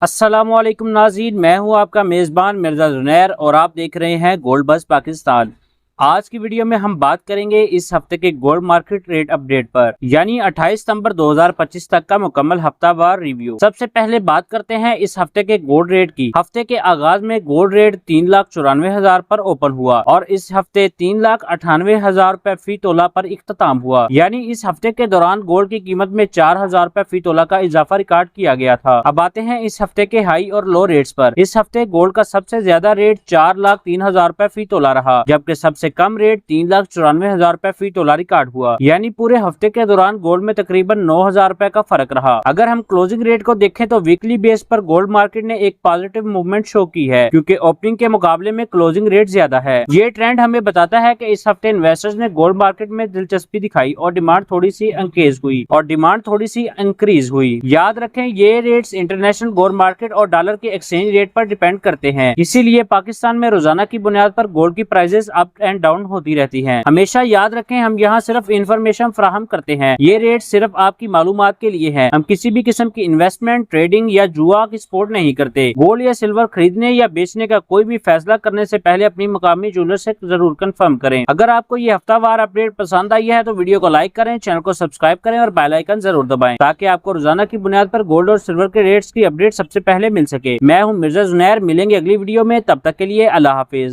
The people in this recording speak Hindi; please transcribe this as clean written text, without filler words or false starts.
अस्सलामुअलैकुम नाज़रीन, मैं हूं आपका मेज़बान मिर्ज़ा जुनैर और आप देख रहे हैं गोल्ड बज़ पाकिस्तान। आज की वीडियो में हम बात करेंगे इस हफ्ते के गोल्ड मार्केट रेट अपडेट पर, यानी 28 सितंबर 2025 तक का मुकम्मल हफ्तावार रिव्यू। सबसे पहले बात करते हैं इस हफ्ते के गोल्ड रेट की। हफ्ते के आगाज में गोल्ड रेट 3,94,000 पर ओपन हुआ और इस हफ्ते 3,98,000 रुपए फी तोला पर इख्तिताम हुआ, यानी इस हफ्ते के दौरान गोल्ड की कीमत में 4,000 रुपए फी तोला का इजाफा रिकॉर्ड किया गया था। अब आते हैं इस हफ्ते के हाई और लो रेट्स पर। इस हफ्ते गोल्ड का सबसे ज्यादा रेट 4,03,000 रुपए फी तोला रहा, जबकि सबसे कम रेट 3,94,000 रुपए फी तोला रिकॉर्ड हुआ, यानी पूरे हफ्ते के दौरान गोल्ड में तकरीबन 9,000 रुपए का फर्क रहा। अगर हम क्लोजिंग रेट को देखें तो वीकली बेस पर गोल्ड मार्केट ने एक पॉजिटिव मूवमेंट शो की है, क्योंकि ओपनिंग के मुकाबले में क्लोजिंग रेट ज्यादा है। ये ट्रेंड हमें बताता है कि इस हफ्ते इन्वेस्टर्स ने गोल्ड मार्केट में दिलचस्पी दिखाई और डिमांड थोड़ी सी इंक्रीज हुई। याद रखें, ये रेट्स इंटरनेशनल गोल्ड मार्केट और डॉलर के एक्सचेंज रेट पर डिपेंड करते हैं, इसीलिए पाकिस्तान में रोजाना की बुनियाद पर गोल्ड की प्राइसेस अप एंड डाउन होती रहती हैं। हमेशा याद रखें, हम यहाँ सिर्फ इंफॉर्मेशन फराहम करते हैं। ये रेट सिर्फ आपकी मालूमात के लिए है। हम किसी भी किस्म की इन्वेस्टमेंट, ट्रेडिंग या जुआ की सपोर्ट नहीं करते। गोल्ड या सिल्वर खरीदने या बेचने का कोई भी फैसला करने से पहले अपनी मुकामी ज्वेलर से जरूर कंफर्म करें। अगर आपको ये हफ्तावार अपडेट पसंद आई है तो वीडियो को लाइक करें, चैनल को सब्सक्राइब करें और बेल आइकन जरूर दबाएं, ताकि आपको रोजाना की बुनियाद पर गोल्ड और सिल्वर के रेट्स की अपडेट सबसे पहले मिल सके। मैं हूँ मिर्जा जुनैर, मिलेंगे अगली वीडियो में, तब तक के लिए अल्लाह हाफिज।